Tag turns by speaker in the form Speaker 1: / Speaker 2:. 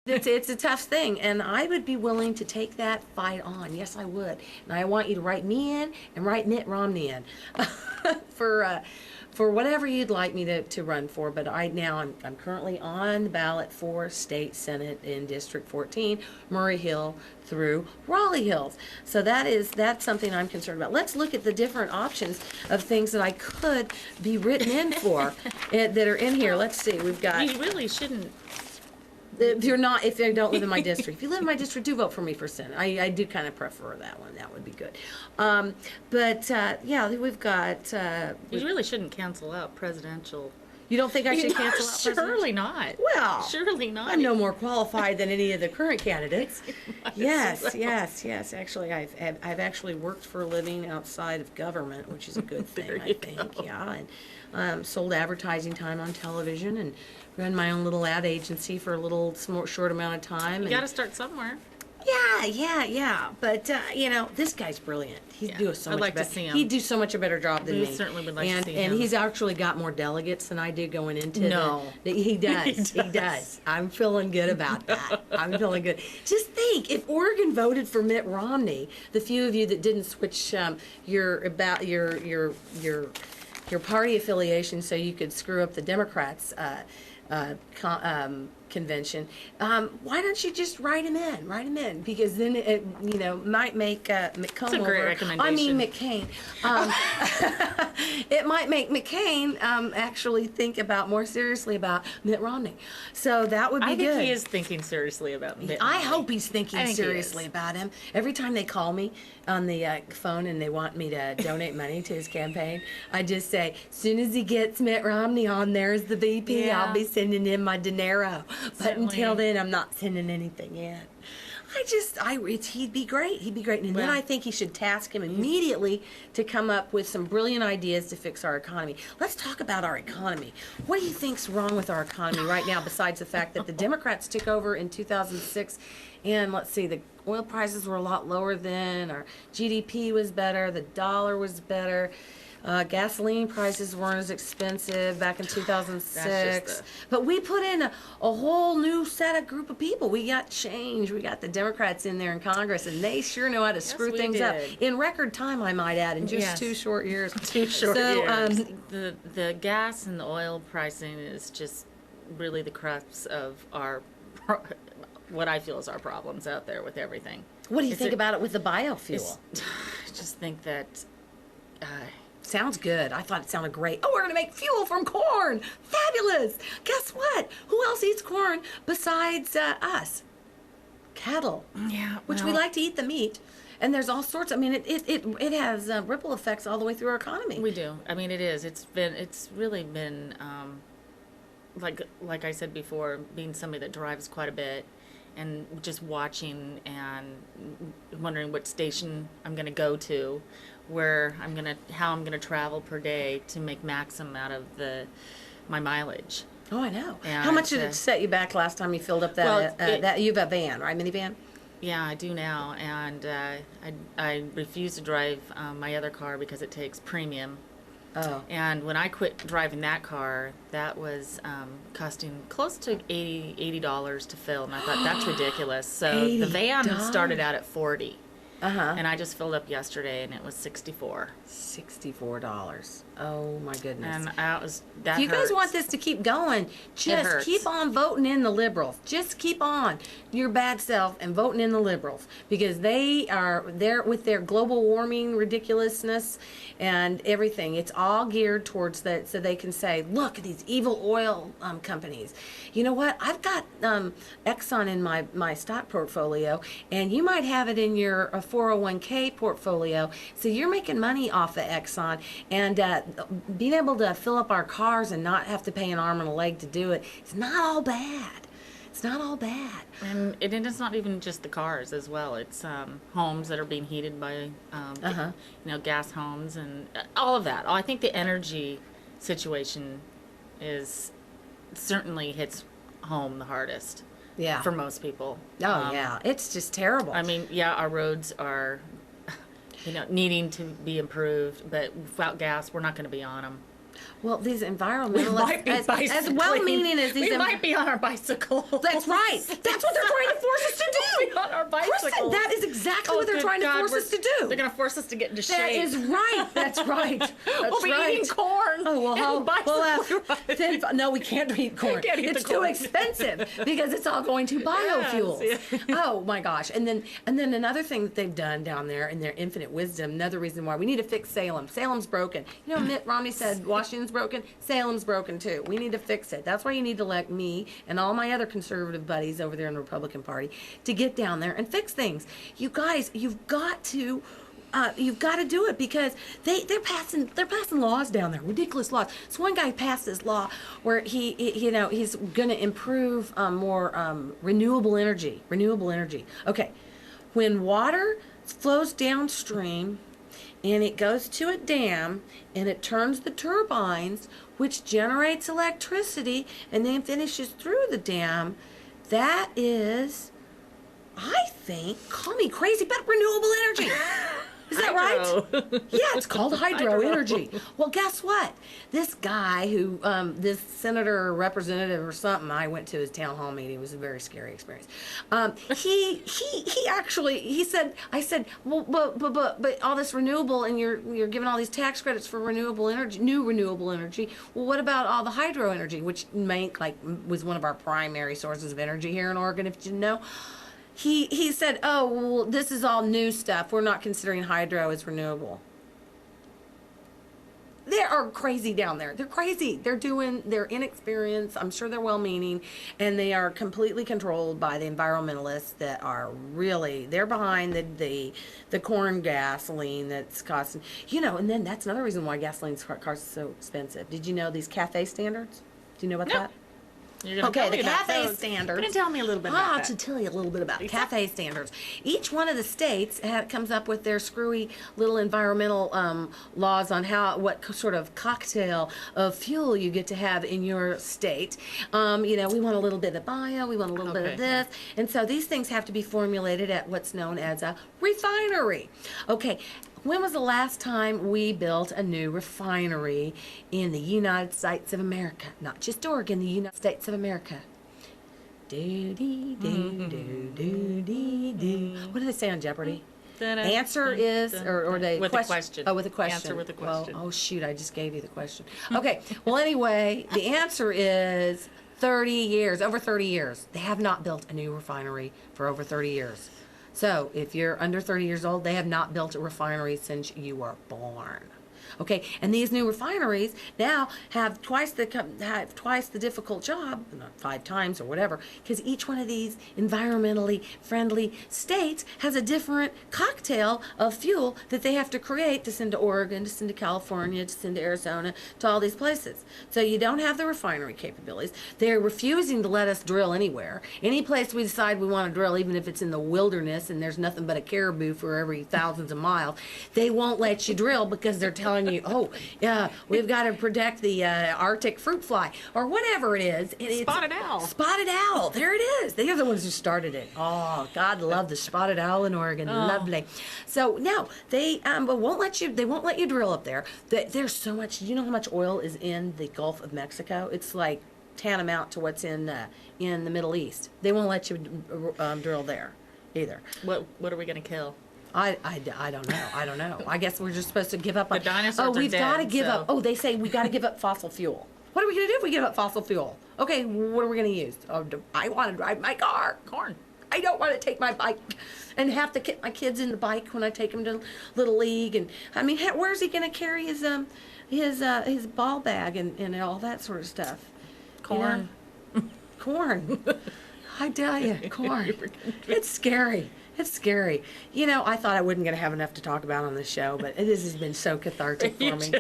Speaker 1: It's a tough thing, and I would be willing to take that fight on. Yes, I would. And I want you to write me in and write Mitt Romney in for whatever you'd like me to run for. But right now, I'm currently on the ballot for state senate in District 14, Murray Hill through Raleigh Hills. So that's something I'm concerned about. Let's look at the different options of things that I could be written in for that are in here. Let's see. We've got.
Speaker 2: You really shouldn't.
Speaker 1: If you don't live in my district. If you live in my district, do vote for me for Senate. I do kind of prefer that one. That would be good. Yeah, we've got...
Speaker 2: you really shouldn't cancel out presidential.
Speaker 1: You don't think I should cancel out presidential?
Speaker 2: Surely not.
Speaker 1: Well,
Speaker 2: surely not.
Speaker 1: I'm no more qualified than any of the current candidates. Yes,
Speaker 2: well.
Speaker 1: yes. Actually, I've actually worked for a living outside of government, which is a good thing, I think. Go. Yeah, and sold advertising time on television and run my own little ad agency for a little short amount of time.
Speaker 2: You got to start somewhere.
Speaker 1: Yeah. But this guy's brilliant. He's doing so
Speaker 2: I'd
Speaker 1: much
Speaker 2: like
Speaker 1: better.
Speaker 2: to see him.
Speaker 1: He'd do so much a better job than me.
Speaker 2: Certainly would like to see him.
Speaker 1: And he's actually got more delegates than I did going into.
Speaker 2: No,
Speaker 1: he does. He does. I'm feeling good about that. I'm feeling good. Just think, if Oregon voted for Mitt Romney, the few of you that didn't switch your party affiliation so you could screw up the Democrats. Convention. Why don't you just write him in? Because then it might make McComb.
Speaker 2: That's a great recommendation.
Speaker 1: I mean McCain. It might make McCain actually think more seriously about Mitt Romney. So that would be good.
Speaker 2: I think he is thinking seriously about Mitt Romney.
Speaker 1: I hope he's thinking seriously about him. Every time they call me on the phone and they want me to donate money to his campaign, I just say, as soon as he gets Mitt Romney on there as the VP, I'll be sending him my dinero. But until then, I'm not sending anything yet. He'd be great. And then I think he should task him immediately to come up with some brilliant ideas to fix our economy. Let's talk about our economy. What do you think's wrong with our economy right now, besides the fact that the Democrats took over in 2006, and let's see, the oil prices were a lot lower then, our GDP was better, the dollar was better. Gasoline prices weren't as expensive back in 2006. But we put in a whole new group of people. We got change. We got the Democrats in there in Congress, and they sure know how to screw things up. In record time, I might add, in just 2 short years.
Speaker 2: 2 short years. The gas and the oil pricing is just really the crux of what I feel is our problems out there with everything.
Speaker 1: What do you think about it with the biofuel?
Speaker 2: I just think that...
Speaker 1: Sounds good. I thought it sounded great. Oh, we're going to make fuel from corn. Fabulous. Guess what? Who else eats corn besides us? Cattle.
Speaker 2: Yeah.
Speaker 1: Which we like to eat the meat. And there's all sorts. I mean, it has ripple effects all the way through our economy.
Speaker 2: We do. I mean, it is. It's really been, like I said before, being somebody that drives quite a bit and just watching and wondering what station I'm going to go to, how I'm gonna travel per day to make maximum out of my mileage.
Speaker 1: Oh, I know.
Speaker 2: And
Speaker 1: how much did it set you back last time you filled up that? That you have a van, right? Minivan.
Speaker 2: Yeah, I do now, and I refuse to drive my other car because it takes premium.
Speaker 1: Oh.
Speaker 2: And when I quit driving that car, that was costing close to $80 to fill, and I thought that's ridiculous. So the van started out at $40. And I just filled up yesterday, and it was $64.
Speaker 1: $64. Oh my goodness!
Speaker 2: And
Speaker 1: if you guys want this to keep going, just keep on voting in the liberals. Just keep on your bad self and voting in the liberals, because they are there with their global warming ridiculousness and everything. It's all geared towards that, so they can say, "Look at these evil oil companies." You know what? I've got Exxon in my stock portfolio, and you might have it in your 401k portfolio. So you're making money off of Exxon, and being able to fill up our cars and not have to pay an arm and a leg to do it, it's not all bad. It's not all bad.
Speaker 2: And it's not even just the cars as well. It's homes that are being heated by gas homes and all of that. I think the energy situation certainly hits home the hardest.
Speaker 1: Yeah.
Speaker 2: For most people.
Speaker 1: Yeah. It's just terrible.
Speaker 2: I mean, our roads are needing to be improved, but without gas, we're not going to be on them.
Speaker 1: Well, these environmentalists, as well-meaning as these...
Speaker 2: We might be on our bicycles.
Speaker 1: That's right. That's what they're exactly what they're trying to force us to do.
Speaker 2: They're going to force us to get into shape.
Speaker 1: That is right. That's right. That's
Speaker 2: we'll be eating corn.
Speaker 1: Oh, well, no, we can't eat corn.
Speaker 2: Can't eat
Speaker 1: it's
Speaker 2: the corn.
Speaker 1: too expensive because it's all going to biofuels.
Speaker 2: Yes.
Speaker 1: Oh my gosh. And then another thing that they've done down there in their infinite wisdom, another reason why we need to fix Salem. Salem's broken. You know, Mitt Romney said Washington's broken. Salem's broken too. We need to fix it. That's why you need to elect me and all my other conservative buddies over there in the Republican Party to get down there and fix things. You guys, you've got to do it because they're passing laws down there, ridiculous laws. So one guy passed this law where he's going to improve more renewable energy. Okay, when water flows downstream and it goes to a dam and it turns the turbines, which generates electricity and then finishes through the dam, that is, I think, call me crazy, but renewable energy. Is that right? Yeah, it's called hydro energy. Well, guess what? This guy who, this senator or representative or something, I went to his town hall meeting. It was a very scary experience. He said, I said, well, but all this renewable, and you're giving all these tax credits for renewable energy, new renewable energy. Well, what about all the hydro energy, which was one of our primary sources of energy here in Oregon, if you didn't know? He said, oh, well, this is all new stuff. We're not considering hydro as renewable. They are crazy down there. They're crazy. They're inexperienced. I'm sure they're well-meaning, and they are completely controlled by the environmentalists that are really, they're behind the corn gasoline that's costing, and then that's another reason why gasoline's so expensive. Did you know these CAFE standards? Do you know about that? Okay, the CAFE standards.
Speaker 2: Can you tell me a little bit about that?
Speaker 1: To tell you a little bit about CAFE standards. Each one of the states comes up with their screwy little environmental laws on what sort of cocktail of fuel you get to have in your state. We want a little bit of bio, we want a little bit of this, and so these things have to be formulated at what's known as a refinery. Okay. When was the last time we built a new refinery in the United States of America? Not just Oregon, the United States of America. Do-dee-doo-doo-doo-dee-doo. What do they say on Jeopardy? Answer is, or they
Speaker 2: with a question.
Speaker 1: Oh, with a question.
Speaker 2: Answer with a question.
Speaker 1: Well, oh shoot, I just gave you the question. Okay, well anyway, the answer is 30 years, over 30 years. They have not built a new refinery for over 30 years. So if you're under 30 years old, they have not built a refinery since you were born. Okay, and these new refineries now have twice the difficult job, not 5 times or whatever, because each one of these environmentally friendly states has a different cocktail of fuel that they have to create to send to Oregon, to send to California, to send to Arizona, to all these places. So you don't have the refinery capabilities. They're refusing to let us drill anywhere. Any place we decide we want to drill, even if it's in the wilderness and there's nothing but a caribou for every thousands of miles, they won't let you drill because they're telling you, oh, yeah, we've got to protect the Arctic fruit fly, or whatever it is.
Speaker 2: Spotted owl.
Speaker 1: Spotted owl. There it is. They are the ones who started it. Oh, God love the spotted owl in Oregon. Oh. Lovely. So, no, they won't let you drill up there. There's so much, you know how much oil is in the Gulf of Mexico? It's like tantamount to what's in the Middle East. They won't let you drill there either.
Speaker 2: What are we going to kill?
Speaker 1: I don't know. I don't know. I guess we're just supposed to give up on...
Speaker 2: The dinosaurs are
Speaker 1: we've got to
Speaker 2: dead,
Speaker 1: give
Speaker 2: so-
Speaker 1: up... Oh, they say we got to give up fossil fuel. What are we going to do if we give up fossil fuel? Okay, what are we going to use? Oh, I want to drive my car.
Speaker 2: Corn.
Speaker 1: I don't want to take my bike and have to get my kids in the bike when I take them to Little League. And I mean, where's he going to carry his ball bag and all that sort of stuff?
Speaker 2: Corn.
Speaker 1: You know? Corn. I tell you, corn. It's scary. It's scary. I thought I wasn't going to have enough to talk about on this show, but this has been so cathartic for me.